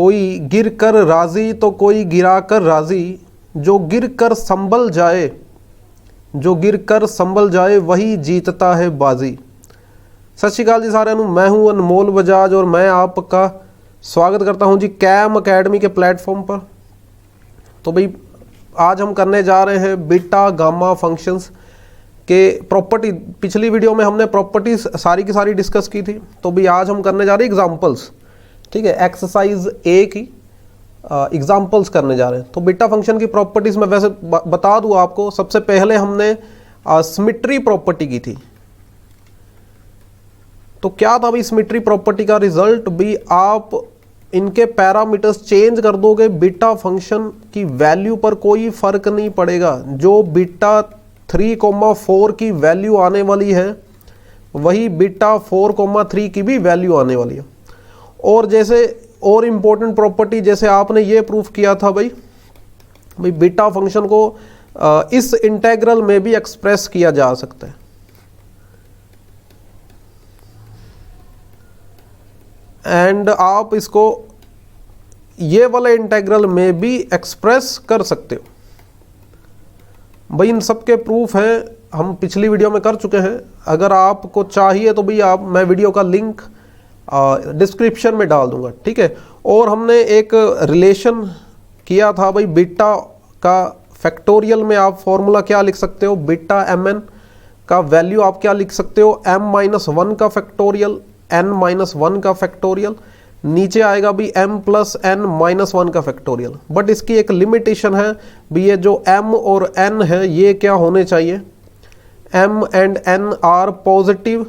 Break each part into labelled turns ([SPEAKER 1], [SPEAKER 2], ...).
[SPEAKER 1] कोई गिर कर राजी तो कोई गिरा कर राजी, जो गिर कर संभल जाए, जो गिर कर संभल जाए वही जीतता है बाजी। सत श्री अकाल जी साਰਿਆਂ ਨੂੰ, मैं हूं अनमोल बजाज और मैं आपका स्वागत करता हूं जी कैम अकेडमी के प्लेटफॉर्म पर। तो भाई आज हम करने जा रहे हैं बीटा गामा फंक्शंस के प्रॉपर्टी। पिछली वीडियो में हमने प्रॉपर्टीज सारी की सारी डिस्कस की थी, तो भाई आज हम करने जा रहे हैं एग्जांपल्स। ठीक है, एक्सरसाइज ए की एग्जांपल्स करने जा रहे हैं। तो बीटा फंक्शन की प्रॉपर्टीज में वैसे बता दूं आपको, सबसे पहले हमने सिमेट्री प्रॉपर्टी की थी। तो क्या था भाई सिमेट्री प्रॉपर्टी का रिजल्ट? भी आप इनके पैरामीटर्स चेंज कर दोगे, बीटा फंक्शन की वैल्यू पर कोई फर्क नहीं पड़ेगा। जो बीटा 3,4 की वैल्यू आने वाली है वही बीटा 4,3 की भी वैल्यू आने वाली है। और जैसे और इम्पोर्टेंट प्रॉपर्टी, जैसे आपने ये प्रूफ किया था भाई बीटा फंक्शन को इस इंटेग्रल में भी एक्सप्रेस किया जा सकता है। एंड आप इसको ये वाला इंटेग्रल में भी एक्सप्रेस कर सकते हो। भाई इन सब के प्रूफ हैं, हम पिछली वीडियो में कर चुके हैं। अगर आपको चाहिए तो भाई मैं वीडियो का लिंक डिस्क्रिप्शन में डाल दूंगा। ठीक है, और हमने एक रिलेशन किया था भाई बीटा का फैक्टोरियल में आप फॉर्मूला क्या लिख सकते हो, बीटा mn का वैल्यू आप क्या लिख सकते हो, m-1 का फैक्टोरियल, n-1 का फैक्टोरियल, नीचे आएगा भी m+n-1 का फैक्टोरियल। बट इसकी एक लिमिटेशन है भी, ये जो m और n है ये क्या होने चाहिए, m and n are positive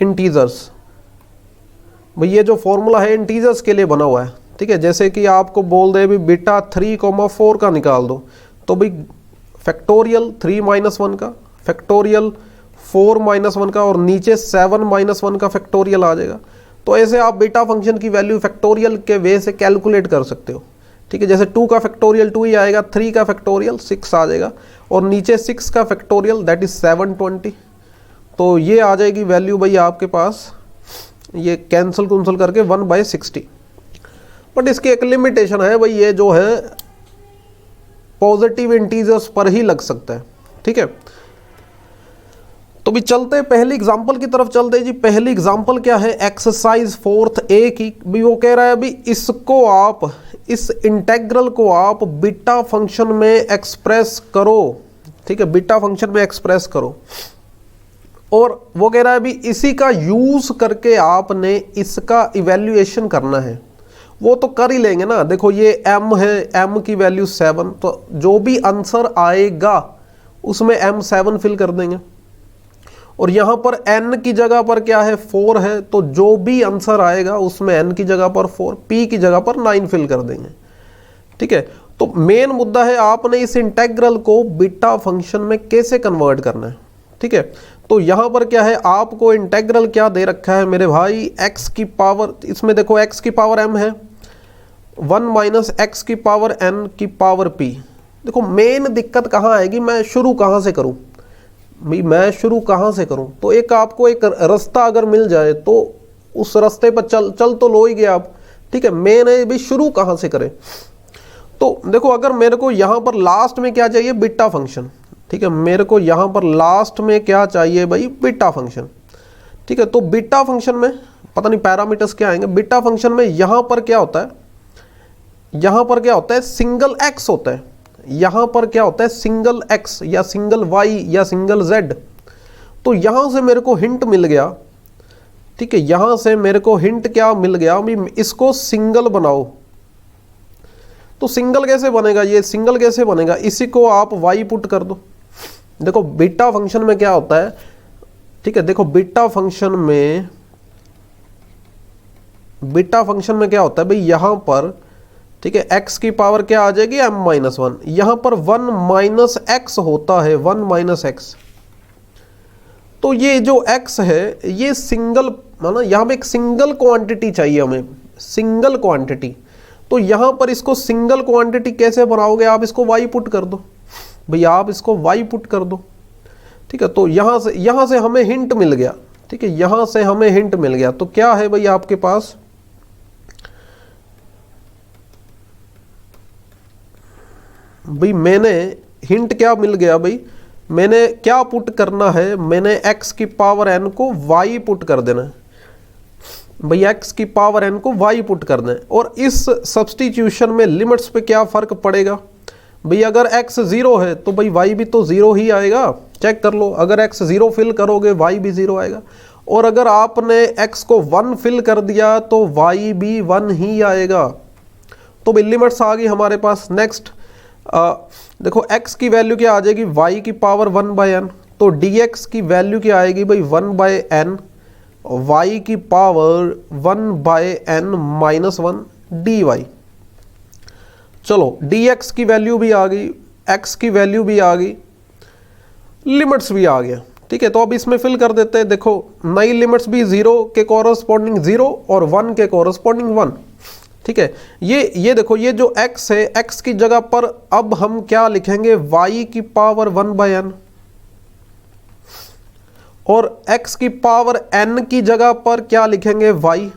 [SPEAKER 1] integers. भाई ये जो फॉर्मूला है इंटीजर्स के लिए बना हुआ है। ठीक है, जैसे कि आपको बोल दे भी बीटा 3,4 का निकाल दो, तो भाई फैक्टोरियल 3-1 का, फैक्टोरियल 4-1 का, और नीचे 7-1 का फैक्टोरियल आ जाएगा। तो ऐसे आप बीटा फंक्शन की वैल्यू फैक्टोरियल के वे से कैलकुलेट कर सकते हो। ठीक है, जैसे 2 का फैक्टोरियल 2 ही आएगा, 3 का फैक्टोरियल 6 आ जाएगा, और नीचे 6 का फैक्टोरियल दैट इज 720। तो ये आ जाएगी वैल्यू भाई आपके पास, ये कैंसिल कुंसल करके 1/60। बट इसकी एक लिमिटेशन है भाई, ये जो है पॉजिटिव इंटीजर्स पर ही लग सकता है। ठीक है, तो भी चलते पहली एग्जांपल की तरफ चलते जी। पहली एग्जांपल क्या है, एक्सरसाइज 4th ए की। भी वो कह रहा है भी इसको आप, इस इंटेग्रल को आप बीटा फंक्शन में एक्सप्रेस करो। ठीक है, बीटा फंक्शन में एक्सप्रेस करो, और वो कह रहा है भी इसी का यूज करके आपने इसका इवेल्युएशन करना है। वो तो कर ही लेंगे ना। देखो ये m है, m की वैल्यू 7, तो जो भी आंसर आएगा उसमें m7 फिल कर देंगे। और यहाँ पर n की जगह पर क्या है, 4 है, तो जो भी आंसर आएगा उसमें n की जगह पर 4, p की जगह पर 9 फिल कर देंगे। ठीक है, तो मेन मुद्दा है आपने इस इंटेग्रल को बीटा फंक्शन में कैसे कन्वर्ट करना है। ठीक है, तो यहाँ पर क्या है, आपको इंटेग्रल क्या दे रखा है मेरे भाई, x की पावर, इसमें देखो x की पावर m है, 1 - x की पावर n की पावर p। देखो मेन दिक्कत कहाँ आएगी, मैं शुरू कहाँ से करूँ भाई, मैं शुरू कहाँ से करूँ? तो एक आपको एक रास्ता अगर मिल जाए तो उस रास्ते पर चल तो लो ही गया आप। ठीक है, मेन है भी शुरू कहाँ से करें। तो देखो अगर मेरे को यहाँ पर लास्ट में क्या चाहिए, बीटा फंक्शन। ठीक है, मेरे को यहाँ पर लास्ट में क्या चाहिए भाई, बीटा फंक्शन। ठीक है, तो बीटा फंक्शन में पता नहीं पैरामीटर्स क्या आएंगे। बीटा फंक्शन में यहाँ पर क्या होता है, यहाँ पर क्या होता है, सिंगल x होता है। यहाँ पर क्या होता है, सिंगल x या सिंगल y या सिंगल z। तो यहाँ से मेरे को हिंट मिल गया। ठीक है, यहाँ से मेरे को हिंट क्या मिल गया, इसको सिंगल बनाओ। तो सिंगल कैसे बनेगा, ये सिंगल कैसे बनेगा, इसी को आप y पुट कर दो। देखो बीटा फंक्शन में क्या होता है, ठीक है, देखो बीटा फंक्शन में क्या होता है भाई, यहाँ पर ठीक है x की पावर क्या आ जाएगी, m-1। यहाँ पर 1 - x होता है, 1 - x। तो ये जो x है ये सिंगल, माना यहाँ पे एक सिंगल क्वांटिटी चाहिए हमें, सिंगल क्वांटिटी। तो यहाँ पर इसको सिंगल क्वांटिटी कैसे बनाओगे, आप इसको y पुट कर दो भैया, आप इसको y पुट कर दो। ठीक है, तो यहाँ से हमें हिंट मिल गया। ठीक है, यहाँ से हमें हिंट मिल गया। तो क्या है भाई आपके पास, भाई मैंने हिंट क्या मिल गया भाई, मैंने क्या पुट करना है, मैंने x की पावर n को y पुट कर देना है भाई, x की पावर n को y पुट करना है। और इस सब्सटीट्यूशन में लिमिट्स पे क्या फ़र्क पड़ेगा भाई, अगर x 0 है तो भाई y भी तो 0 ही आएगा, चेक कर लो। अगर x 0 फिल करोगे y भी 0 आएगा, और अगर आपने x को 1 फिल कर दिया तो y भी 1 ही आएगा। तो भाई लिमिट्स आ गई हमारे पास। नेक्स्ट देखो x की वैल्यू क्या आ जाएगी, y की पावर 1/n, तो dx की वैल्यू क्या आएगी भाई 1/n, y की पावर 1/n -1 dy। चलो dx की वैल्यू भी आ गई, x की वैल्यू भी आ गई, लिमिट्स भी आ गया। ठीक है, तो अब इसमें फिल कर देते हैं। देखो नई लिमिट्स भी 0 के कॉरस्पॉन्डिंग 0 और 1 के कॉरस्पॉन्डिंग 1। ठीक है, ये देखो, ये जो x है, x की जगह पर अब हम क्या लिखेंगे, y की पावर 1/n, और x की पावर n की जगह पर क्या लिखेंगे, y।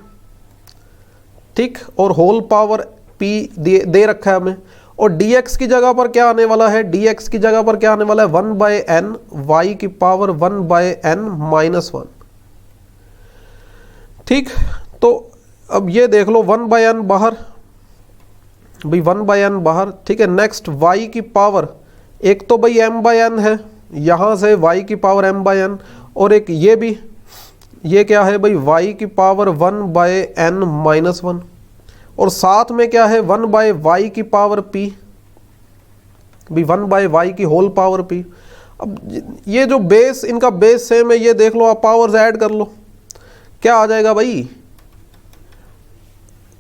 [SPEAKER 1] ठीक, और होल पावर p दे रखा है हमें। और dx की जगह पर क्या आने वाला है, dx की जगह पर क्या आने वाला है 1/n, y की पावर 1/n -1। ठीक, तो अब ये देख लो 1/n बाहर भाई, 1/n बाहर। ठीक है, नेक्स्ट y की पावर, एक तो भाई m/n है, यहाँ से y की पावर m/n, और एक ये भी, ये क्या है भाई y की पावर 1/n -1, और साथ में क्या है 1/y की पावर p भी, 1/y की होल पावर p। अब ये जो बेस, इनका बेस सेम है, ये देख लो, आप पावर्स ऐड कर लो, क्या आ जाएगा भाई।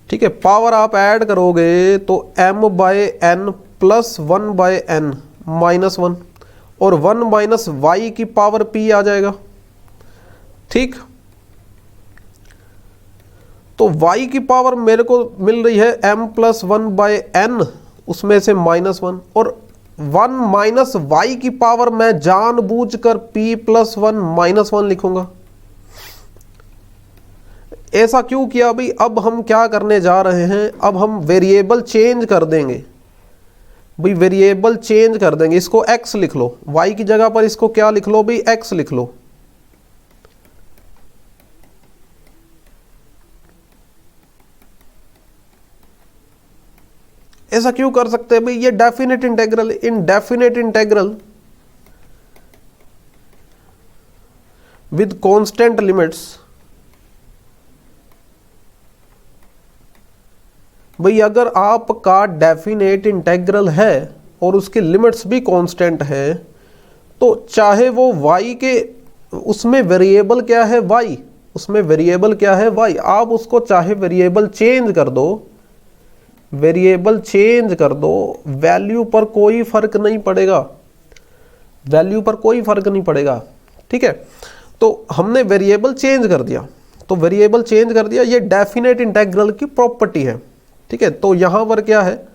[SPEAKER 1] ठीक है, पावर आप ऐड करोगे तो m/n + 1/n -1, और 1 - y की पावर p आ जाएगा। ठीक, तो y की पावर मेरे को मिल रही है m + 1/n, उसमें से -1, और 1 - y की पावर मैं जानबूझकर p + 1 -1 लिखूंगा। ऐसा क्यों किया भाई, अब हम क्या करने जा रहे हैं, अब हम वेरिएबल चेंज कर देंगे भाई, वेरिएबल चेंज कर देंगे। इसको x लिख लो, y की जगह पर इसको क्या लिख लो भाई, x लिख लो। ऐसा क्यों कर सकते हैं भाई, ये definite integral, indefinite integral with constant limits. भाई अगर आपका डेफिनेट इंटेग्रल है और उसकी लिमिट्स भी कांस्टेंट है, तो चाहे वो y के, उसमें वेरिएबल क्या है y, उसमें वेरिएबल क्या है y, आप उसको चाहे वेरिएबल चेंज कर दो, वेरिएबल चेंज कर दो, वैल्यू पर कोई फर्क नहीं पड़ेगा, वैल्यू पर कोई फर्क नहीं पड़ेगा। ठीक है, तो हमने वेरिएबल चेंज कर दिया, तो वेरिएबल चेंज कर दिया, ये डेफिनेट इंटेग्रल की प्रॉपर्टी है। ठीक है, तो यहाँ पर क्या है,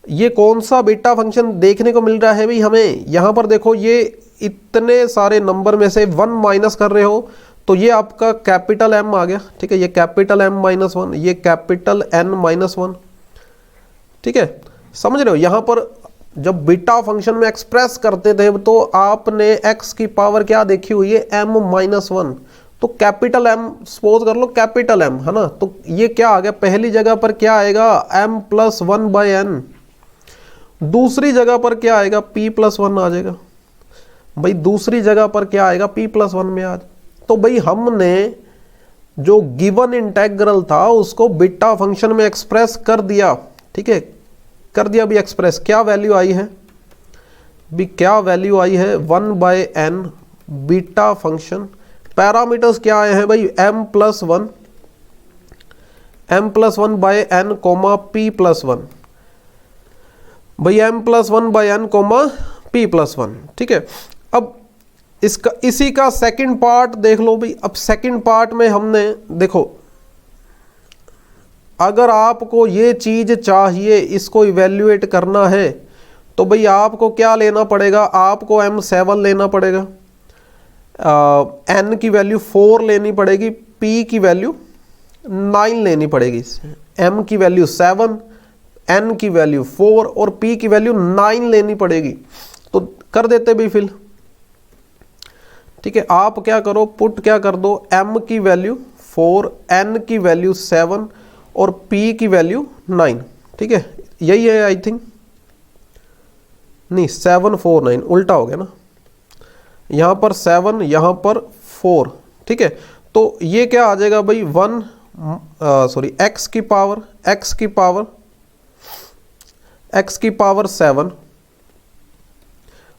[SPEAKER 1] ये कौन सा बीटा फंक्शन देखने को मिल रहा है भाई हमें, यहाँ पर देखो, ये इतने सारे नंबर में से 1 माइनस कर रहे हो, तो ये आपका कैपिटल M आ गया। ठीक है, ये कैपिटल M -1, ये कैपिटल N -1। ठीक है, समझ रहे हो, यहाँ पर जब बीटा फंक्शन में एक्सप्रेस करते थे तो आपने x की पावर क्या देखी हुई है, M -1, तो कैपिटल M सपोज कर लो, कैपिटल M है ना, तो ये क्या आ गया, पहली जगह पर क्या आएगा M + 1/n, दूसरी जगह पर क्या आएगा p + 1 आ जाएगा भाई, दूसरी जगह पर क्या आएगा p + 1 में आज। तो भाई हमने जो गिवन इंटेग्रल था उसको बीटा फंक्शन में एक्सप्रेस कर दिया। ठीक है, कर दिया भी एक्सप्रेस, क्या वैल्यू आई है भी, क्या वैल्यू आई है 1/n बीटा फंक्शन। पैरामीटर्स क्या आए हैं भाई, m + 1, m + 1/n, p + 1 भाई, m + 1/n, p + 1। ठीक है, अब इसका, इसी का सेकंड पार्ट देख लो भाई। अब सेकंड पार्ट में हमने देखो, अगर आपको ये चीज चाहिए, इसको इवेल्युएट करना है, तो भाई आपको क्या लेना पड़ेगा, आपको m7 लेना पड़ेगा, n की वैल्यू 4 लेनी पड़ेगी, p की वैल्यू 9 लेनी पड़ेगी, m की वैल्यू 7, n की वैल्यू 4 और p की वैल्यू 9 लेनी पड़ेगी। तो कर देते भाई फिल, ठीक है। आप क्या करो, पुट क्या कर दो, m की वैल्यू 4, n की वैल्यू 7 और p की वैल्यू 9, ठीक है। यही है आई थिंक, नहीं 7 4 9 उल्टा हो गया ना, यहाँ पर 7 यहाँ पर 4, ठीक है। तो ये क्या आ जाएगा भाई, x की पावर 7,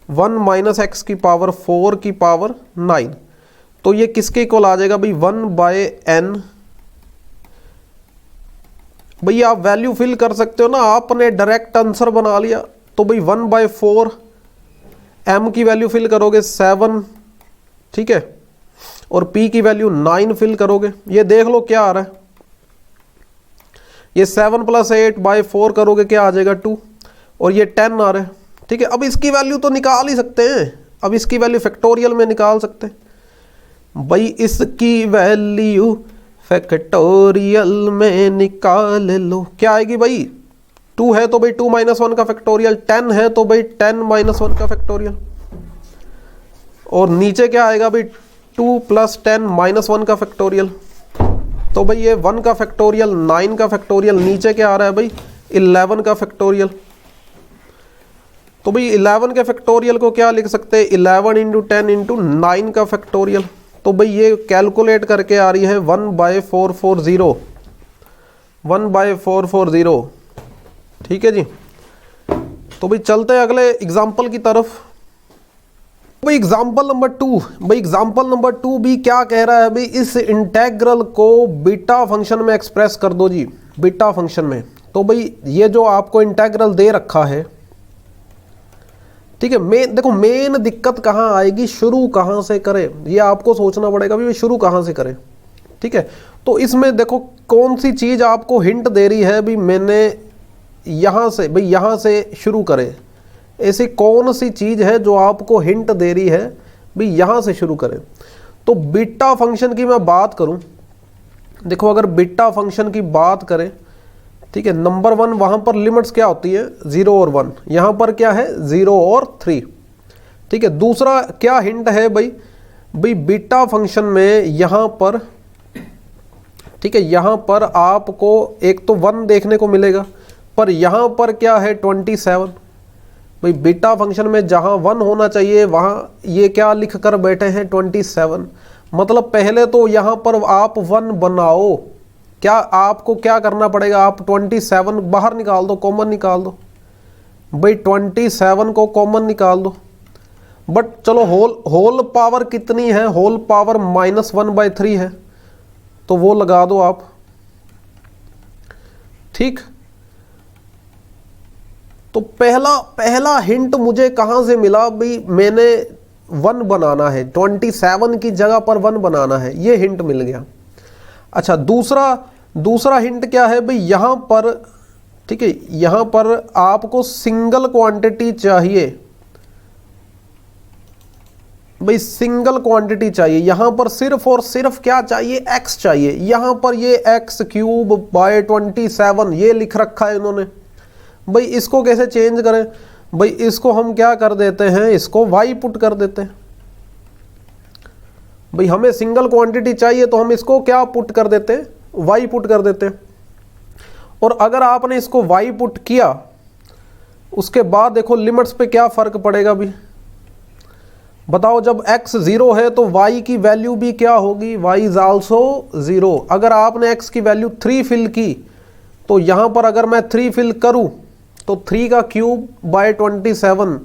[SPEAKER 1] 1 माइनस x की पावर 4 की पावर 9, तो ये किसके इक्वल आ जाएगा भाई, 1/n। भाई आप वैल्यू फिल कर सकते हो ना, आपने डायरेक्ट आंसर बना लिया, तो भाई 1/4, m की वैल्यू फिल करोगे 7, ठीक है, और p की वैल्यू 9 फिल करोगे। ये देख लो क्या आ रहा है, ये 7 + 8/4 करोगे क्या आ जाएगा 2, और ये 10 आ रहा है, ठीक है। अब इसकी वैल्यू तो निकाल ही सकते हैं, अब इसकी वैल्यू फैक्टोरियल में निकाल सकते हैं। भाई इसकी वैल्यू फैक्टोरियल में निकाल लो, क्या आएगी भाई, 2 है तो भाई 2 - 1 का फैक्टोरियल, 10 है तो भाई 10 - 1 का फैक्टोरियल, और नीचे क्या आएगा भाई 2 + 10 - 1 का फैक्टोरियल। तो भाई ये 1 का फैक्टोरियल, 9 का फैक्टोरियल, नीचे क्या आ रहा है भाई 11 का फैक्टोरियल। तो भाई 11 के फैक्टोरियल को क्या लिख सकते हैं, 11 × 10 × 9 का फैक्टोरियल। तो भाई ये कैलकुलेट करके आ रही है 1/440, 1/440, ठीक है जी। तो भाई चलते हैं अगले एग्जाम्पल की तरफ। भाई एग्जाम्पल नंबर 2, भाई एग्जाम्पल नंबर 2 भी क्या कह रहा है भाई, इस इंटेग्रल को बीटा फंक्शन में एक्सप्रेस कर दो जी, बीटा फंक्शन में। तो भाई ये जो आपको इंटेग्रल दे रखा है, ठीक है, देखो मेन दिक्कत कहाँ आएगी, शुरू कहाँ से करें, ये आपको सोचना पड़ेगा भाई शुरू कहाँ से करें, ठीक है। तो इसमें देखो कौन सी चीज़ आपको हिंट दे रही है भी, मैंने यहाँ से भाई यहाँ से शुरू करें, ऐसी कौन सी चीज़ है जो आपको हिंट दे रही है भी यहाँ से शुरू करें। तो बीटा फंक्शन की मैं बात करूँ, देखो अगर बीटा फंक्शन की बात करें, ठीक है, नंबर 1 वहाँ पर लिमिट्स क्या होती है 0 और 1, यहाँ पर क्या है 0 और 3, ठीक है। दूसरा क्या हिंट है भाई बीटा फंक्शन में यहाँ पर, ठीक है, यहाँ पर आपको एक तो 1 देखने को मिलेगा, पर यहाँ पर क्या है 27। भाई बीटा फंक्शन में जहाँ 1 होना चाहिए वहाँ ये क्या लिख कर बैठे हैं 27, मतलब पहले तो यहाँ पर आप 1 बनाओ, क्या आपको क्या करना पड़ेगा, आप 27 बाहर निकाल दो, कॉमन निकाल दो भाई, 27 को कॉमन निकाल दो। बट चलो होल पावर कितनी है, होल पावर -1/3 है, तो वो लगा दो आप, ठीक। तो पहला हिंट मुझे कहाँ से मिला भाई, मैंने 1 बनाना है, 27 की जगह पर 1 बनाना है, ये हिंट मिल गया। अच्छा दूसरा हिंट क्या है भाई, यहाँ पर, ठीक है, यहाँ पर आपको सिंगल क्वांटिटी चाहिए भाई, सिंगल क्वांटिटी चाहिए, यहाँ पर सिर्फ और सिर्फ क्या चाहिए, x चाहिए। यहाँ पर ये x³/27 ये लिख रखा है इन्होंने, भाई इसको कैसे चेंज करें, भाई इसको हम क्या कर देते हैं, इसको y पुट कर देते हैं। भाई हमें सिंगल क्वांटिटी चाहिए तो हम इसको क्या पुट कर देते हैं, y पुट कर देते हैं। और अगर आपने इसको y पुट किया, उसके बाद देखो लिमिट्स पे क्या फर्क पड़ेगा भी, बताओ। जब x 0 है तो y की वैल्यू भी क्या होगी, y इज आल्सो 0। अगर आपने x की वैल्यू 3 फिल की, तो यहाँ पर अगर मैं 3 फिल करूँ तो 3/27,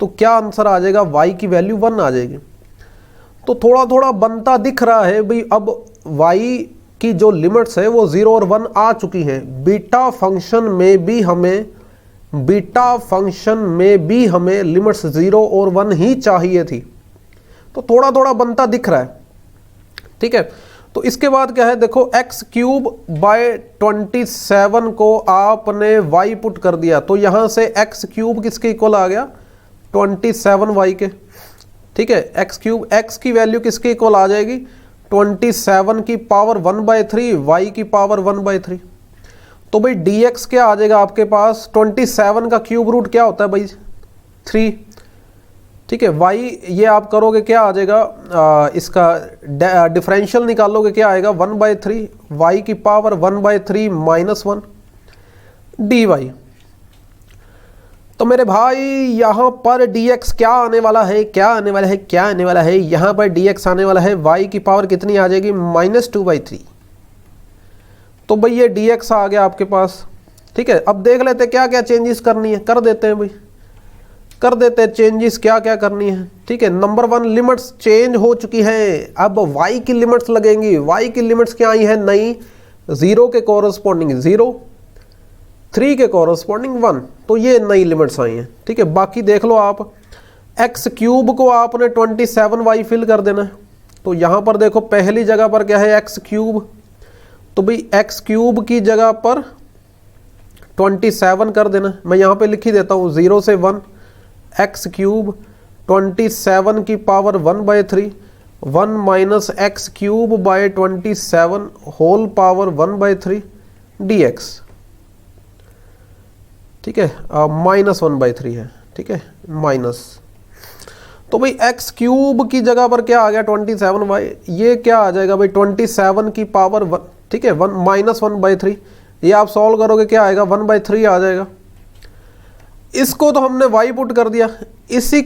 [SPEAKER 1] तो क्या आंसर आ जाएगा, y की वैल्यू 1 आ जाएगी। तो थोड़ा थोड़ा बनता दिख रहा है भाई, अब y की जो लिमिट्स है वो 0 और 1 आ चुकी हैं। बीटा फंक्शन में भी हमें लिमिट्स 0 और 1 ही चाहिए थी, तो थोड़ा थोड़ा बनता दिख रहा है, ठीक है। तो इसके बाद क्या है, देखो x³/27 को आपने y पुट कर दिया, तो यहाँ से x³ किसके इक्वल आ गया, 27y के, ठीक है। x³ की वैल्यू किसके इक्वल आ जाएगी, 27 की पावर 1/3, y की पावर 1/3। तो भाई dx क्या आ जाएगा आपके पास, 27 का क्यूब रूट क्या होता है भाई 3, ठीक है। y ये आप करोगे क्या आ जाएगा, इसका डिफरेंशियल निकालोगे क्या आएगा 1/3 y की पावर 1/3 -1 dy। तो मेरे भाई यहाँ पर dx क्या आने वाला है, क्या आने वाला है, क्या आने वाला है, यहाँ पर dx आने वाला है y की पावर कितनी आ जाएगी -2/3। तो भाई ये dx आ गया आपके पास, ठीक है। अब देख लेते क्या क्या चेंजेस करनी है, कर देते हैं भाई, कर देते हैं चेंजेस क्या क्या करनी है, ठीक है। नंबर 1 लिमिट्स चेंज हो चुकी है, अब y की लिमिट्स लगेंगी। y की लिमिट्स क्या आई है नई, 0 के कोरस्पॉन्डिंग 0, 3 के कोरस्पॉन्डिंग 1, तो ये नई लिमिट्स आई हैं, ठीक है। बाकी देख लो आप, एक्स क्यूब को आपने 27y फिल कर देना है। तो यहाँ पर देखो पहली जगह पर क्या है एक्स क्यूब, तो भाई एक्स क्यूब की जगह पर 27 कर देना। मैं यहाँ पे लिख ही देता हूँ 0 से 1, एक्स क्यूब 27 की power 1/3, 1 minus x cube by 27 whole power 1/3 dx, ठीक है, -1/3 है, ठीक है, माइनस। तो भाई एक्स क्यूब की जगह पर क्या आ गया 27y, ये क्या आ जाएगा भाई 27 की पावर 1, ठीक है, 1 ये आप सॉल्व करोगे क्या आएगा 1/3 आ जाएगा। इसको तो हमने y पुट कर दिया, इसी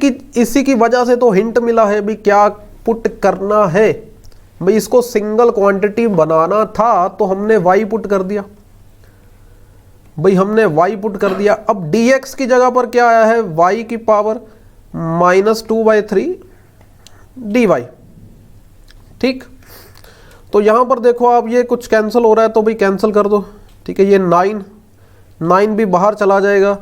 [SPEAKER 1] की वजह से तो हिंट मिला है भी क्या पुट करना है भाई, इसको सिंगल क्वांटिटी बनाना था तो हमने y पुट कर दिया भाई, हमने y पुट कर दिया। अब dx की जगह पर क्या आया है y की पावर -2/3 dy, ठीक। तो यहां पर देखो आप ये कुछ कैंसिल हो रहा है तो भाई कैंसिल कर दो, ठीक है। ये 9 भी बाहर चला जाएगा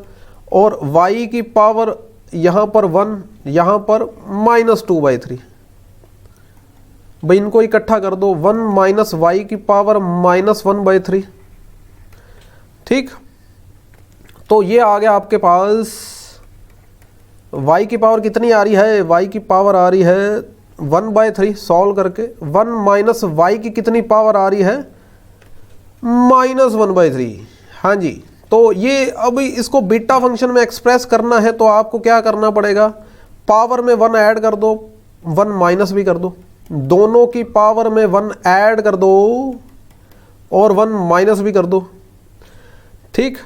[SPEAKER 1] और y की पावर यहां पर 1, यहां पर -2/3 भाई, इनको इकट्ठा कर दो, 1 माइनस y की पावर -1/3, ठीक। तो ये आ गया आपके पास, y की पावर कितनी आ रही है, y की पावर आ रही है 1/3 सॉल्व करके, 1 माइनस y की कितनी पावर आ रही है -1/3, हाँ जी। तो ये अभी इसको बीटा फंक्शन में एक्सप्रेस करना है तो आपको क्या करना पड़ेगा, पावर में 1 ऐड कर दो, 1 माइनस भी कर दो, दोनों की पावर में 1 ऐड कर दो और 1 माइनस भी कर दो, ठीक।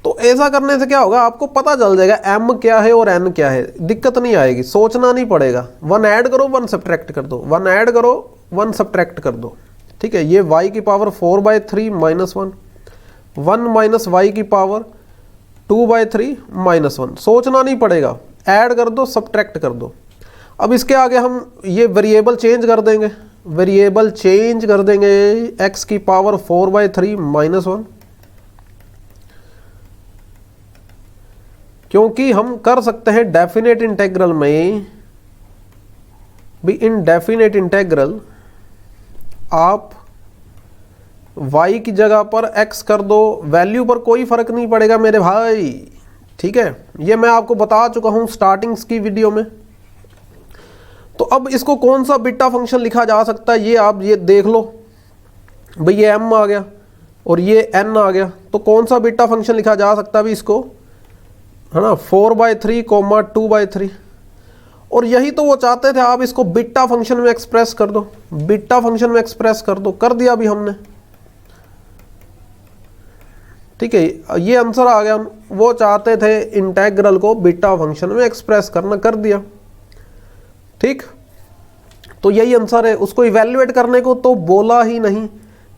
[SPEAKER 1] तो ऐसा करने से क्या होगा आपको पता चल जाएगा m क्या है और n क्या है, दिक्कत नहीं आएगी, सोचना नहीं पड़ेगा। 1 ऐड करो 1 सब्ट्रैक्ट कर दो, 1 ऐड करो 1 सब्ट्रैक्ट कर दो, ठीक है। ये y की पावर 4/3 -1, 1 माइनस y की पावर 2/3 -1, सोचना नहीं पड़ेगा, ऐड कर दो सब्ट्रैक्ट कर दो। अब इसके आगे हम ये वेरिएबल चेंज कर देंगे, वेरिएबल चेंज कर देंगे, x की पावर 4/3 -1, क्योंकि हम कर सकते हैं डेफिनेट इंटेग्रल में भी, इन डेफिनेट इंटेग्रल आप y की जगह पर x कर दो, वैल्यू पर कोई फर्क नहीं पड़ेगा मेरे भाई, ठीक है। ये मैं आपको बता चुका हूं स्टार्टिंग्स की वीडियो में। तो अब इसको कौन सा बीटा फंक्शन लिखा जा सकता है, ये आप ये देख लो भाई, ये m आ गया और ये n आ गया, तो कौन सा बीटा फंक्शन लिखा जा सकता है अभी इसको, है ना, 4/3 2/3। और यही तो वो चाहते थे, आप इसको बीटा फंक्शन में एक्सप्रेस कर दो, बीटा फंक्शन में एक्सप्रेस कर दो, कर दिया अभी हमने, ठीक है। ये आंसर आ गया, वो चाहते थे इंटेग्रल को बीटा फंक्शन में एक्सप्रेस करना, कर दिया, ठीक। तो यही आंसर है, उसको इवैल्यूएट करने को तो बोला ही नहीं,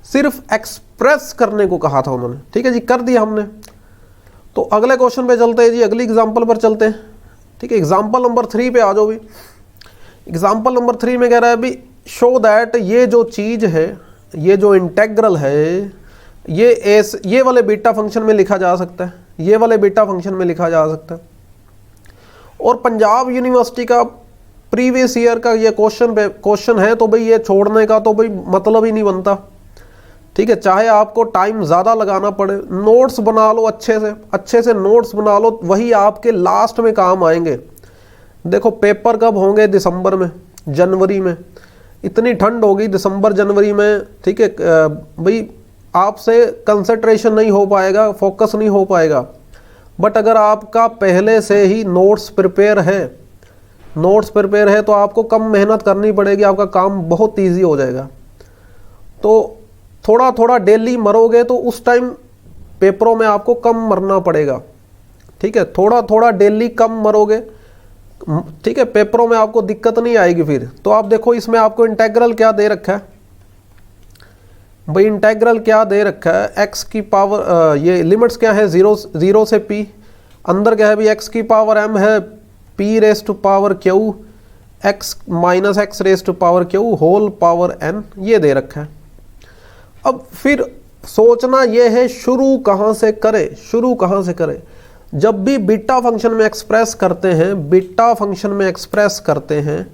[SPEAKER 1] सिर्फ एक्सप्रेस करने को कहा था उन्होंने, ठीक है जी, कर दिया हमने। तो अगले क्वेश्चन पे चलते हैं जी, अगली एग्जांपल पर चलते हैं, ठीक है। एग्जांपल नंबर 3 पे आ जाओ भी। एग्जांपल नंबर 3 में कह रहा है भी शो दैट ये जो चीज़ है, ये जो इंटेग्रल है, ये वाले बीटा फंक्शन में लिखा जा सकता है, ये वाले बीटा फंक्शन में लिखा जा सकता है। और पंजाब यूनिवर्सिटी का प्रीवियस ईयर का ये क्वेश्चन है, तो भाई ये छोड़ने का तो भाई मतलब ही नहीं बनता, ठीक है। चाहे आपको टाइम ज़्यादा लगाना पड़े, नोट्स बना लो अच्छे से नोट्स बना लो, वही आपके लास्ट में काम आएंगे। देखो पेपर कब होंगे, दिसंबर में, जनवरी में, इतनी ठंड होगी दिसंबर जनवरी में, ठीक है भाई। आपसे कंसंट्रेशन नहीं हो पाएगा, फोकस नहीं हो पाएगा। बट अगर आपका पहले से ही नोट्स प्रिपेयर है तो आपको कम मेहनत करनी पड़ेगी, आपका काम बहुत ईजी हो जाएगा। तो थोड़ा थोड़ा डेली मरोगे तो उस टाइम पेपरों में आपको कम मरना पड़ेगा, ठीक है। थोड़ा थोड़ा डेली कम मरोगे, ठीक है, पेपरों में आपको दिक्कत नहीं आएगी फिर। तो आप देखो इसमें आपको इंटेग्रल क्या दे रखा है भाई, इंटेग्रल क्या दे रखा है, एक्स की पावर ये लिमिट्स क्या है, जीरो से पी, अंदर क्या है भाई एक्स की पावर एम है, p raise to power Q x minus x raise to power Q whole power n, ये दे रखा है। अब फिर सोचना ये है शुरू कहाँ से करें। जब भी बीटा फंक्शन में एक्सप्रेस करते हैं,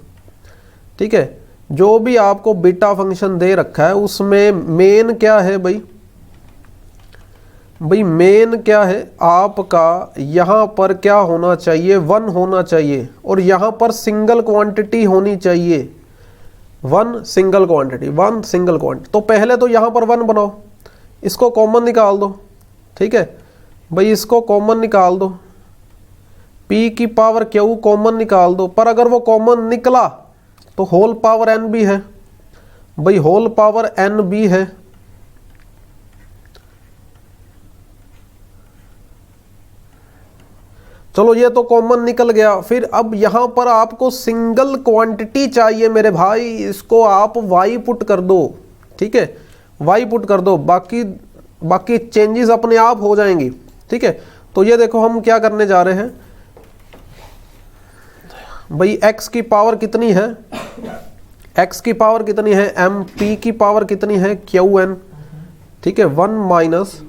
[SPEAKER 1] ठीक है, जो भी आपको बीटा फंक्शन दे रखा है उसमें मेन क्या है भाई मेन क्या है आपका, यहाँ पर क्या होना चाहिए, 1 होना चाहिए, और यहाँ पर सिंगल क्वांटिटी होनी चाहिए, 1 सिंगल क्वांटिटी। तो पहले तो यहाँ पर 1 बनाओ, इसको कॉमन निकाल दो, ठीक है भाई, इसको कॉमन निकाल दो, p की पावर q कॉमन निकाल दो। पर अगर वो कॉमन निकला तो होल पावर n भी है भाई, होल पावर n भी है। चलो ये तो कॉमन निकल गया। फिर अब यहां पर आपको सिंगल क्वांटिटी चाहिए मेरे भाई, इसको आप y पुट कर दो, ठीक है, y पुट कर दो, बाकी चेंजेस अपने आप हो जाएंगी, ठीक है। तो ये देखो हम क्या करने जा रहे हैं भाई, x की पावर कितनी है, m, p की पावर कितनी है, qn, ठीक है, 1 माइनस,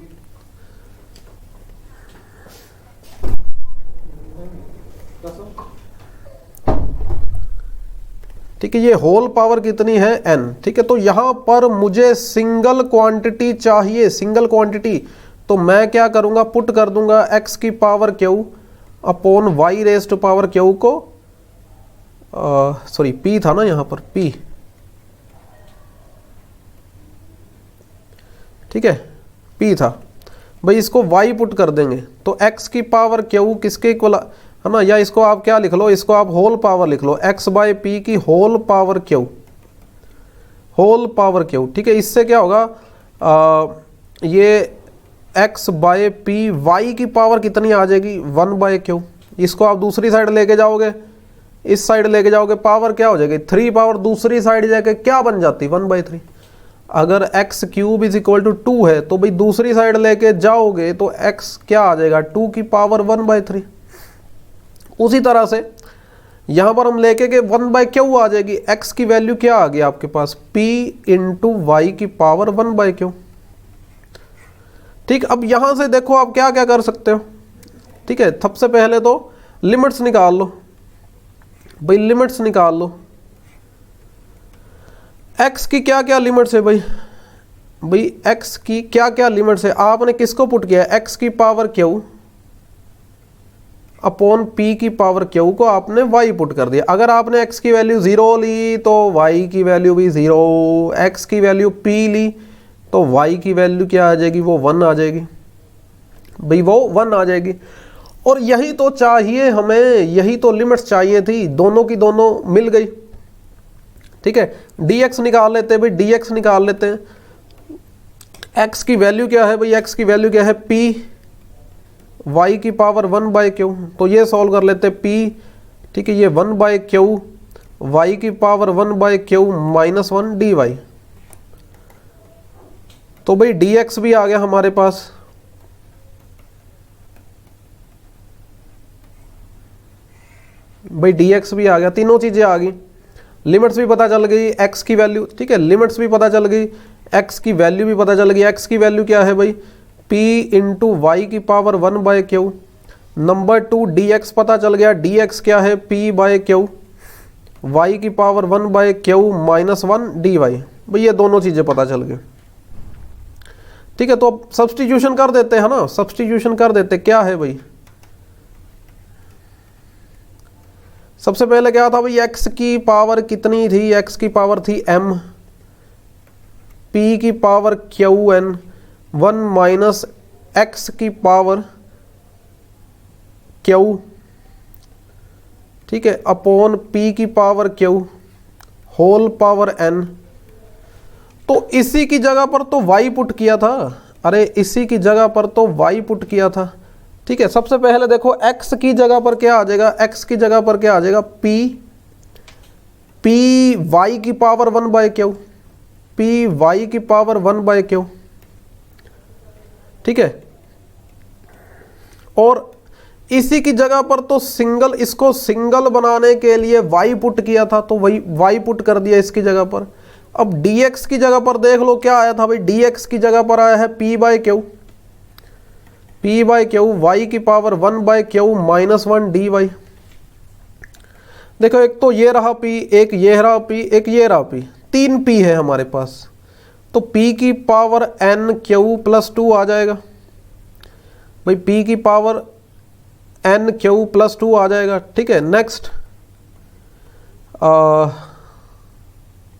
[SPEAKER 1] ठीक है, ये होल पावर कितनी है n, ठीक है। तो यहां पर मुझे सिंगल क्वांटिटी चाहिए, तो मैं क्या करूंगा, पुट कर दूंगा x की power q upon y raise to power q को, सॉरी p था ना यहाँ पर, p, ठीक है, p था भाई, इसको y पुट कर देंगे तो x की पावर q किसके इक्वल है ना, या इसको आप क्या लिख लो, इसको आप होल पावर लिख लो, x बाय p की होल पावर q, ठीक है। इससे क्या होगा, ये x बाय p, y की पावर कितनी आ जाएगी, 1 बाय q। इसको आप दूसरी साइड लेके जाओगे, इस साइड लेके जाओगे, पावर क्या हो जाएगी, 3 पावर दूसरी साइड जाके क्या बन जाती, 1/3। अगर x cube is equal to 2 है तो भाई दूसरी साइड लेके जाओगे तो x क्या आ जाएगा, 2 की पावर 1/3। उसी तरह से यहां पर हम लेके के 1/q आ जाएगी, x की वैल्यू क्या आ गई आपके पास, p इंटू वाई की पावर 1/q, ठीक। अब यहां से देखो आप क्या क्या कर सकते हो, ठीक है। सबसे पहले तो लिमिट्स निकाल लो भाई, x की क्या क्या लिमिट्स है भाई, x की क्या क्या लिमिट्स है, आपने किसको पुट किया, x की पावर q अपॉन p की पावर q को आपने y पुट कर दिया। अगर आपने x की वैल्यू 0 ली तो y की वैल्यू भी 0, x की वैल्यू p ली तो y की वैल्यू क्या आ जाएगी, वो 1 आ जाएगी भाई, वो 1 आ जाएगी। और यही तो चाहिए हमें, यही तो लिमिट्स चाहिए थी, दोनों की दोनों मिल गई, ठीक है। dx निकाल लेते हैं भाई, dx निकाल लेते हैं। x की वैल्यू क्या है भाई, x की वैल्यू क्या है, p y की पावर 1/q, तो ये सॉल्व कर लेते हैं, p, ठीक है, ये 1/q, y की पावर 1/q माइनस 1 dy, तो भाई dx भी आ गया हमारे पास, भाई dx भी आ गया, तीनों चीजें आ गई, लिमिट्स भी पता चल गई, x की वैल्यू, ठीक है, लिमिट्स भी पता चल गई, x की वैल्यू भी पता चल गई। x की वैल्यू क्या है भाई, p इंटू वाई की पावर 1/q। नंबर 2 dx पता चल गया, dx क्या है, p/q, y की पावर 1/q माइनस 1 dy, भाई ये दोनों चीजें पता चल गई, ठीक है। तो अब सब्स्टिट्यूशन कर देते हैं ना, सब्स्टिट्यूशन कर देते, क्या है भाई, सबसे पहले क्या था भाई, x की पावर कितनी थी, x की पावर थी m, p की पावर qn, 1 माइनस एक्स की पावर क्यू, ठीक है, अपॉन पी की power Q whole power n. तो इसी की जगह पर तो y पुट किया था, अरे इसी की जगह पर तो y पुट किया था, ठीक है। सबसे पहले देखो x की जगह पर क्या आ जाएगा, x की जगह पर क्या आ जाएगा, p y की power 1 by Q, p y की पावर 1 बाय क्यू, ठीक है। और इसी की जगह पर तो सिंगल, इसको सिंगल बनाने के लिए y पुट किया था, तो वही y पुट कर दिया इसकी जगह पर। अब dx की जगह पर देख लो क्या आया था भाई, dx की जगह पर आया है p by Q, p by Q y की power 1 by Q minus 1 dy। देखो एक तो ये रहा p, एक ये रहा p, एक ये रहा p, 3 p है हमारे पास, तो p की पावर n क्यू प्लस 2 आ जाएगा भाई, p की पावर n क्यू प्लस 2 आ जाएगा, ठीक है। नेक्स्ट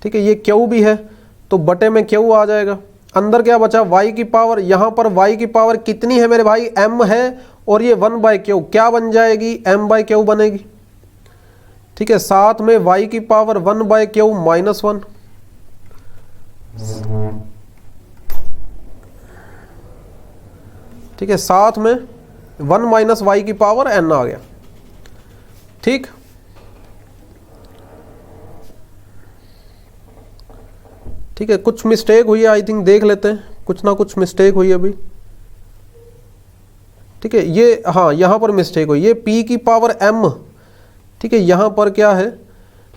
[SPEAKER 1] ठीक है, ये क्यू भी है तो बटे में क्यू आ जाएगा, अंदर क्या बचा y की पावर, यहाँ पर y की पावर कितनी है मेरे भाई, m है, और ये 1 बाय क्यू क्या बन जाएगी, m बाय क्यू बनेगी, ठीक है। साथ में y की पावर 1 बाय क्यू माइनस 1, ठीक है, साथ में 1 माइनस वाई की पावर n आ गया, ठीक। ठीक है, कुछ मिस्टेक हुई है आई थिंक, देख लेते हैं, कुछ ना कुछ मिस्टेक हुई है अभी, ठीक है। ये हाँ यहाँ पर मिस्टेक हुई, ये p की पावर m, ठीक है, यहाँ पर क्या है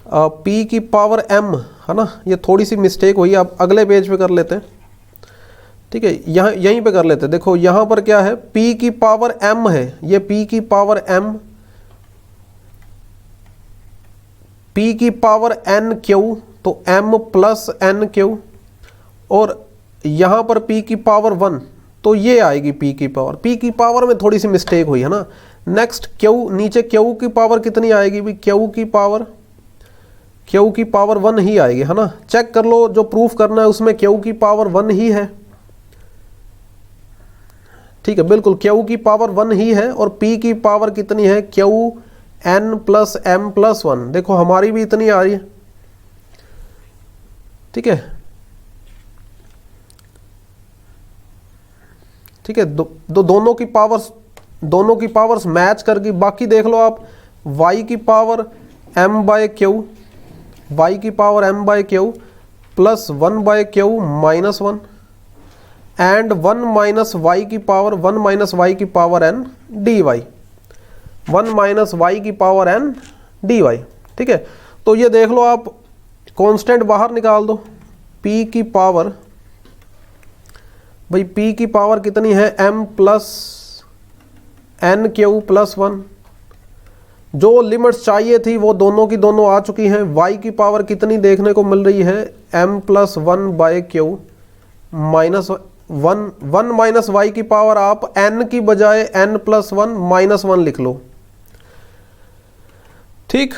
[SPEAKER 1] p की पावर m है ना, ये थोड़ी सी मिस्टेक हुई है, अब अगले पेज पे कर लेते हैं, ठीक है। यहाँ यहीं पे कर लेते हैं, देखो यहाँ पर क्या है, p की पावर m है, ये p की पावर m, p की पावर n क्यू, तो m प्लस n क्यू, और यहाँ पर p की पावर 1, तो ये आएगी p की पावर में थोड़ी सी मिस्टेक हुई है ना। नेक्स्ट q, नीचे q की पावर कितनी आएगी भी, q की पावर 1 ही आएगी है ना, चेक कर लो, जो प्रूफ करना है उसमें q की पावर 1 ही है, ठीक है, बिल्कुल q की पावर 1 ही है, और p की पावर कितनी है, q n plus m plus 1, देखो हमारी भी इतनी आ रही है, ठीक है, ठीक है। दोनों की पावर्स मैच करके, बाकी देख लो आप, y की power m by Q, y की power m by Q plus 1 by Q minus 1, and 1 minus y की पावर 1 माइनस वाई की power n dy, 1 minus y की पावर n dy, ठीक है। तो ये देख लो आप, कांस्टेंट बाहर निकाल दो, p की पावर भाई, p की पावर कितनी है, m plus n Q plus 1, जो लिमिट्स चाहिए थी वो दोनों की दोनों आ चुकी हैं। y की पावर कितनी देखने को मिल रही है, m plus 1 by Q minus 1 minus y की पावर आप n की बजाय n प्लस 1 माइनस 1 लिख लो, ठीक।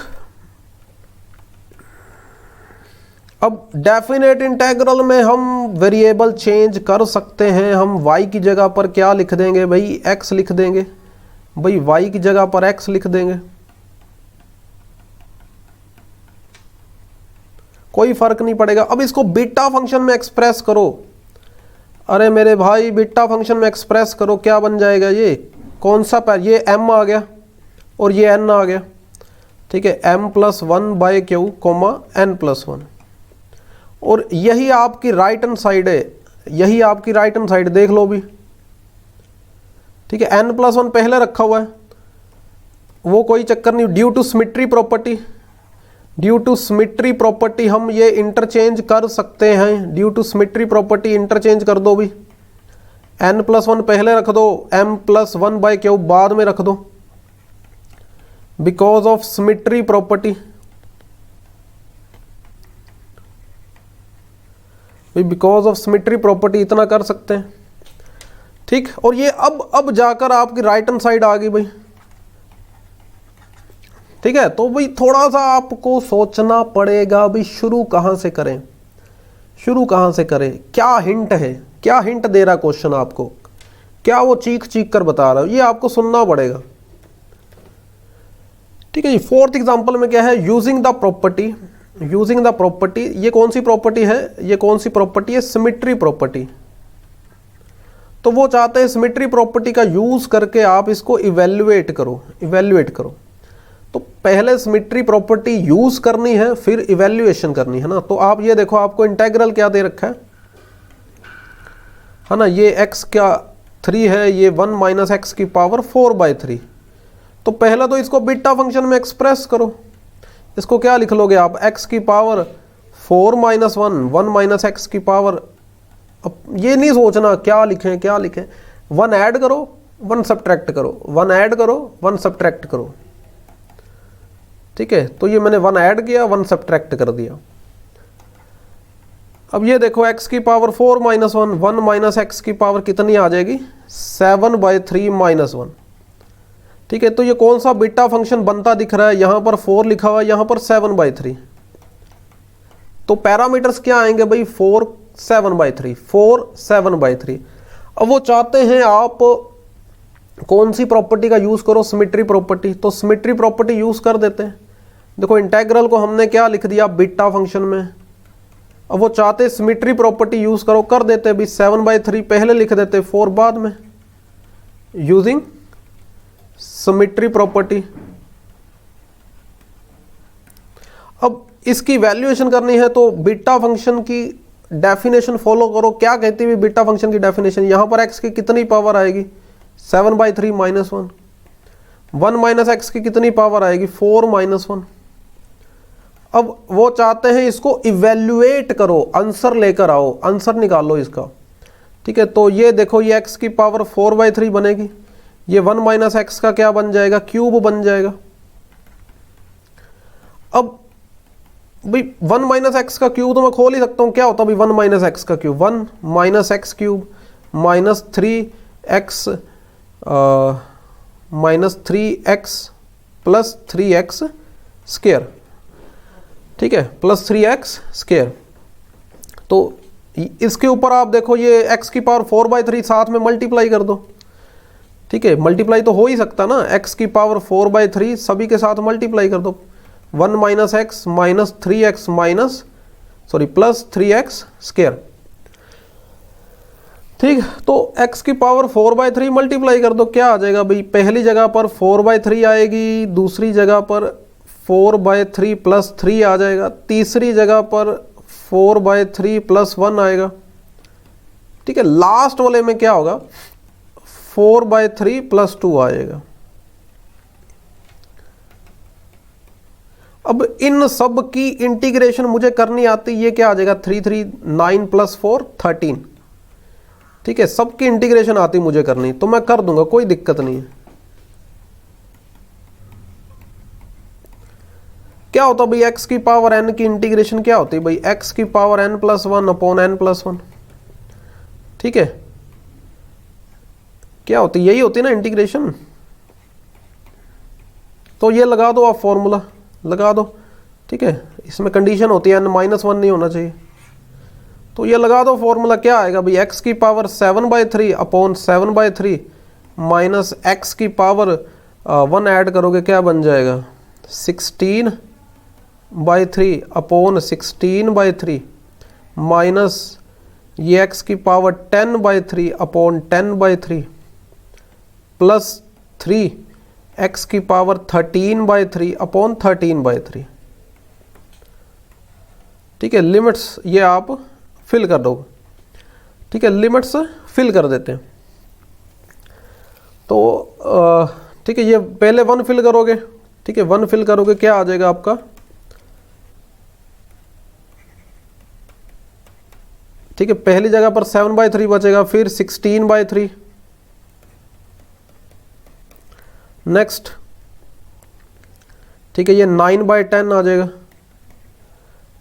[SPEAKER 1] अब डेफिनेट इंटेग्रल में हम वेरिएबल चेंज कर सकते हैं, हम y की जगह पर क्या लिख देंगे भाई, x लिख देंगे भाई, y की जगह पर x लिख देंगे, कोई फर्क नहीं पड़ेगा। अब इसको बीटा फंक्शन में एक्सप्रेस करो, अरे मेरे भाई बीटा फंक्शन में एक्सप्रेस करो, क्या बन जाएगा, ये कौन सा पैर, ये m आ गया और ये n आ गया, ठीक है, m plus 1 by Q comma n plus 1, और यही आपकी राइट हैंड साइड है, यही आपकी राइट हैंड साइड देख लो भी, ठीक है। n प्लस 1 पहले रखा हुआ है, वो कोई चक्कर नहीं, ड्यू टू सिमिट्री प्रॉपर्टी हम ये इंटरचेंज कर सकते हैं, due to symmetry property interchange कर दो भी, n प्लस 1 पहले रख दो, m प्लस 1 बाय क्यू बाद में रख दो, because of symmetry property, because of symmetry property इतना कर सकते हैं, ठीक। और ये अब जाकर आपकी राइट हैंड साइड आ गई भाई, ठीक है। तो भाई थोड़ा सा आपको सोचना पड़ेगा भाई, शुरू कहाँ से करें, क्या हिंट है, क्या हिंट दे रहा है क्वेश्चन आपको, क्या वो चीख चीख कर बता रहा है, ये आपको सुनना पड़ेगा। ठीक है जी। फोर्थ एग्जांपल में क्या है, using the property, using the property, ये कौन सी प्रॉपर्टी है, ये कौन सी प्रॉपर्टी है, सिमेट्री प्रॉपर्टी। तो वो चाहते हैं सिमेट्री प्रॉपर्टी का यूज करके आप इसको इवेल्युएट करो, इवेल्युएट करो। तो पहले सिमेट्री प्रॉपर्टी यूज करनी है, फिर इवेल्युएशन करनी है ना। तो आप ये देखो, आपको इंटेग्रल क्या दे रखा है ना, ये x का 3 है, ये 1 माइनस एक्स की पावर 4/3। तो पहला तो इसको बीटा फंक्शन में एक्सप्रेस करो। इसको क्या लिख लोगे आप, x की पावर 4 माइनस 1 माइनस एक्स की पावर, अब ये नहीं सोचना क्या लिखें क्या लिखें, 1 ऐड करो 1 सब्ट्रैक्ट करो, 1 ऐड करो 1 सब्ट्रैक्ट करो। ठीक है, तो ये मैंने 1 ऐड किया 1 सब्ट्रैक्ट कर दिया। अब ये देखो x की पावर 4 माइनस 1 माइनस एक्स की पावर कितनी आ जाएगी, 7/3 माइनस 1। ठीक है, तो ये कौन सा बीटा फंक्शन बनता दिख रहा है, यहां पर 4 लिखा हुआ है, यहां पर 7/3। तो पैरामीटर्स क्या आएंगे भाई, 4 7/3, 4 7/3। अब वो चाहते हैं आप कौन सी प्रॉपर्टी का यूज करो, सिमेट्री प्रॉपर्टी। तो सिमेट्री प्रॉपर्टी यूज कर देते हैं। देखो इंटेग्रल को हमने क्या लिख दिया, बीटा फंक्शन में। अब वो चाहते सिमेट्री प्रॉपर्टी यूज करो, कर देते भी 7/3 पहले लिख देते, 4 बाद में, यूजिंग सिमेट्री प्रॉपर्टी। अब इसकी वैल्यूएशन करनी है तो बीटा फंक्शन की डेफिनेशन फॉलो करो। क्या कहती है बीटा फंक्शन की डेफिनेशन, यहां पर x की कितनी पावर आएगी, 7/3 माइनस 1 माइनस एक्स की कितनी पावर आएगी, 4 माइनस 1। अब वो चाहते हैं इसको इवेल्युएट करो, आंसर लेकर आओ, आंसर निकालो इसका। ठीक है, तो ये देखो, ये x की पावर 4/3 बनेगी, ये 1 माइनस एक्स का क्या बन जाएगा, क्यूब बन जाएगा। अब भाई 1 माइनस एक्स का क्यूब तो मैं खोल ही सकता हूँ, क्या होता है भाई 1 माइनस एक्स का cube, 1 minus x cube minus 3x minus 3x plus 3x square. ठीक है, प्लस 3x स्क्वायर। तो इसके ऊपर आप देखो, ये x की पावर 4/3 साथ में मल्टीप्लाई कर दो। ठीक है, मल्टीप्लाई तो हो ही सकता ना, x की पावर 4/3 सभी के साथ मल्टीप्लाई कर दो। 1 minus x minus 3x minus plus 3x square. ठीक, तो x की पावर 4/3 मल्टीप्लाई कर दो, क्या आ जाएगा भाई, पहली जगह पर 4/3 आएगी, दूसरी जगह पर 4/3 प्लस 3 आ जाएगा, तीसरी जगह पर 4/3 प्लस 1 आएगा। ठीक है, लास्ट वाले में क्या होगा, 4/3 प्लस 2 आएगा। अब इन सब की इंटीग्रेशन मुझे करनी आती, ये क्या आ जाएगा, 3 9 प्लस 4 13। ठीक है, सबकी इंटीग्रेशन आती मुझे करनी, तो मैं कर दूंगा, कोई दिक्कत नहीं है। क्या होता है भाई, x की पावर n की इंटीग्रेशन क्या होती है भाई, x की power n plus 1 upon n plus 1। ठीक है, क्या होती, यही होती ना इंटीग्रेशन। तो ये लगा दो आप, फॉर्मूला लगा दो। ठीक है, इसमें कंडीशन होती है n माइनस 1 नहीं होना चाहिए, तो ये लगा दो फॉर्मूला। क्या आएगा भाई, x की पावर 7/3 अपॉन 7/3 माइनस x की पावर 1 ऐड करोगे, क्या बन जाएगा, 16/3 अपॉन 16/3 माइनस ये x की पावर 10/3 अपॉन 10/3 प्लस 3x की पावर 13/3 अपॉन 13/3। ठीक है, लिमिट्स ये आप फिल कर दो। ठीक है, लिमिट्स फिल कर देते हैं। तो ठीक है, ये पहले 1 फिल करोगे। ठीक है, 1 फिल करोगे, क्या आ जाएगा आपका, ठीक है, पहली जगह पर 7/3 बचेगा, फिर 16/3, नेक्स्ट। ठीक है, ये 9/10 आ जाएगा,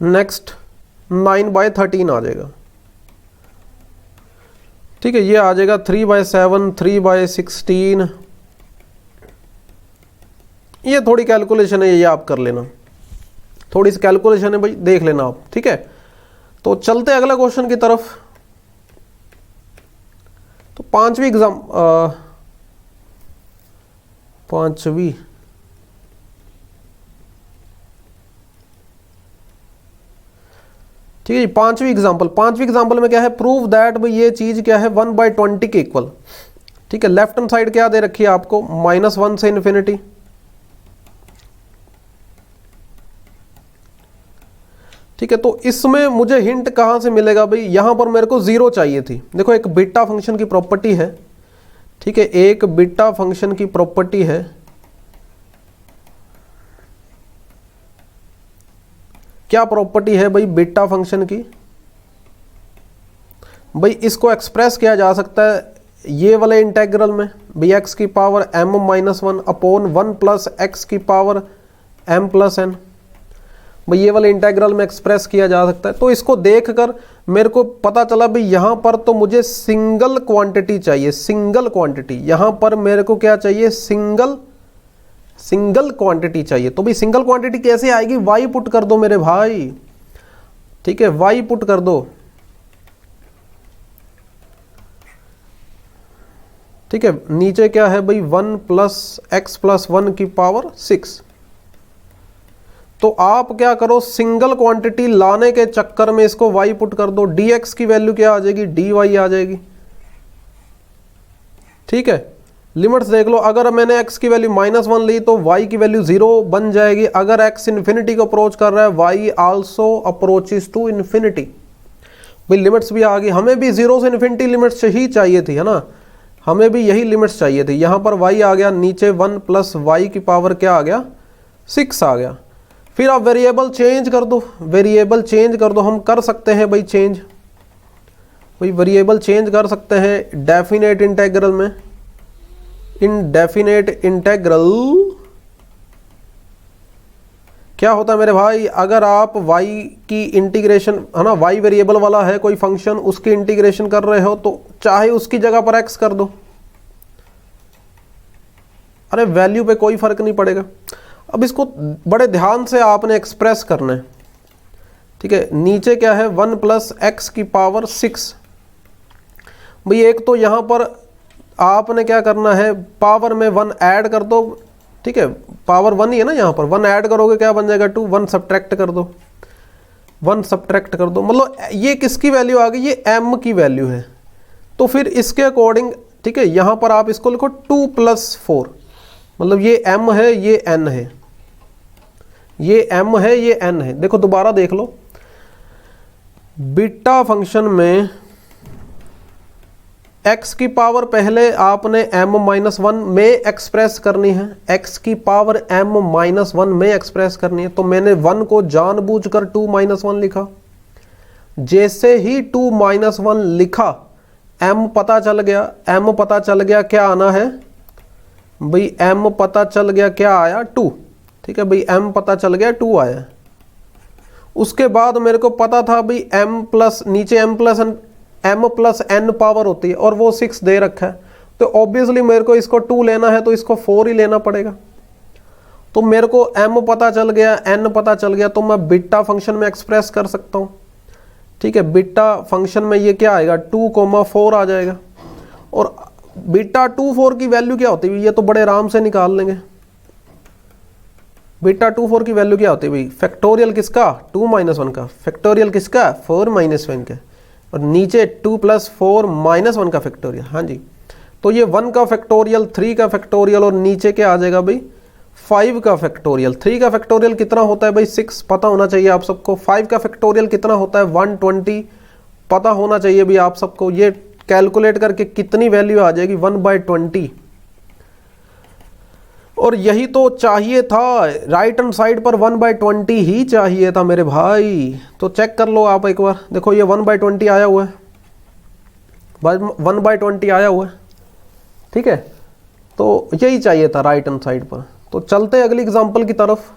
[SPEAKER 1] नेक्स्ट 9/13 आ जाएगा। ठीक है, ये आ जाएगा 3/7 3/16। ये थोड़ी कैलकुलेशन है, ये आप कर लेना, थोड़ी सी कैलकुलेशन है भाई, देख लेना आप। ठीक है, तो चलते अगला क्वेश्चन की तरफ। तो पांचवी ठीक है जी, पांचवी एग्जांपल में क्या है, प्रूव दैट भाई ये चीज क्या है 1/20 के इक्वल। ठीक है, लेफ्ट हैंड साइड क्या दे रखी है आपको, -1 से इन्फिनिटी। ठीक है, तो इसमें मुझे हिंट कहां से मिलेगा भाई, यहां पर मेरे को 0 चाहिए थी। देखो एक बीटा फंक्शन की प्रॉपर्टी है, ठीक है, एक बीटा फंक्शन की प्रॉपर्टी है, क्या प्रॉपर्टी है भाई बीटा फंक्शन की, भाई इसको एक्सप्रेस किया जा सकता है ये वाले इंटेग्रल में, भाई x की power m-1 upon 1 plus x की पावर m प्लस n, भाई ये वाले इंटेग्रल में एक्सप्रेस किया जा सकता है। तो इसको देखकर मेरे को पता चला भाई यहां पर तो मुझे सिंगल क्वांटिटी चाहिए, सिंगल क्वांटिटी, यहां पर मेरे को क्या चाहिए, सिंगल क्वांटिटी चाहिए। तो भाई सिंगल क्वांटिटी कैसे आएगी, y पुट कर दो मेरे भाई, ठीक है, y पुट कर दो। ठीक है, नीचे क्या है भाई 1 प्लस x प्लस 1 की पावर 6। तो आप क्या करो, सिंगल क्वांटिटी लाने के चक्कर में इसको y पुट कर दो, dx की वैल्यू क्या आ जाएगी, dy आ जाएगी। ठीक है, लिमिट्स देख लो, अगर मैंने x की वैल्यू -1 ली तो y की वैल्यू 0 बन जाएगी। अगर x इन्फिनिटी को अप्रोच कर रहा है, y also approaches to infinity. भाई लिमिट्स भी आ गई, हमें भी 0 से इन्फिनिटी लिमिट्स ही चाहिए थी, है ना, हमें भी यही लिमिट्स चाहिए थी। यहां पर y आ गया, नीचे 1 प्लस y की पावर क्या आ गया, 6 आ गया। फिर आप वेरिएबल चेंज कर दो, वेरिएबल चेंज कर दो, हम कर सकते हैं भाई चेंज, भाई वेरिएबल चेंज कर सकते हैं डेफिनेट इंटेग्रल में। इनडेफिनेट इंटेग्रल क्या होता है मेरे भाई, अगर आप y की इंटीग्रेशन, है ना, y वेरिएबल वाला है कोई फंक्शन, उसकी इंटीग्रेशन कर रहे हो तो चाहे उसकी जगह पर x कर दो, अरे वैल्यू पे कोई फर्क नहीं पड़ेगा। अब इसको बड़े ध्यान से आपने एक्सप्रेस करना है। ठीक है, नीचे क्या है 1 प्लस x की पावर 6। भाई एक तो यहां पर आपने क्या करना है, पावर में 1 ऐड कर दो। ठीक है, पावर 1 ही है ना, यहां पर 1 ऐड करोगे क्या बन जाएगा 2, 1 सब्ट्रैक्ट कर दो, 1 सब्ट्रैक्ट कर दो, मतलब ये किसकी वैल्यू आ गई, ये m की वैल्यू है। तो फिर इसके अकॉर्डिंग, ठीक है, यहां पर आप इसको लिखो 2 + 4, मतलब ये m है, ये n है, ये m है, ये n है। देखो दोबारा देख लो, बीटा फंक्शन में x की पावर पहले आपने m-1 में एक्सप्रेस करनी है, x की पावर m-1 में एक्सप्रेस करनी है। तो मैंने 1 को जानबूझकर 2-1 लिखा। जैसे ही 2-1 लिखा, m पता चल गया, क्या आना है भाई, m पता चल गया क्या आया 2। ठीक है भाई, m पता चल गया 2 आया। उसके बाद मेरे को पता था भाई m प्लस, नीचे m प्लस n पावर होती है और वो 6 दे रखा है, तो ऑब्वियसली मेरे को इसको 2 लेना है तो इसको 4 ही लेना पड़ेगा। तो मेरे को m पता चल गया, n पता चल गया, तो मैं बीटा फंक्शन में एक्सप्रेस कर सकता हूँ। ठीक है, बीटा फंक्शन में ये क्या आएगा 2,4 आ जाएगा। और बीटा 2,4 की वैल्यू क्या होती है, ये तो बड़े आराम से निकाल लेंगे। बीटा 2,4 की वैल्यू क्या होती है भाई, फैक्टोरियल किसका 2-1 का, फैक्टोरियल किसका 4-1 का, और नीचे 2 + 4 -1 का फैक्टोरियल। हाँ जी, तो ये 1 का फैक्टोरियल, 3 का फैक्टोरियल, और नीचे क्या आ जाएगा भाई 5 का फैक्टोरियल। 3 का फैक्टोरियल कितना होता है भाई 6, पता होना चाहिए आप सबको। 5 का फैक्टोरियल कितना होता है 120, पता होना चाहिए भी आप सबको। ये कैलकुलेट करके कितनी वैल्यू आ जाएगी 1/20। और यही तो चाहिए था, राइट हैंड साइड पर 1/20 ही चाहिए था मेरे भाई। तो चेक कर लो आप एक बार, देखो ये 1/20 आया हुआ है, 1/20 आया हुआ है। ठीक है, तो यही चाहिए था राइट हैंड साइड पर। तो चलते अगली एग्जांपल की तरफ।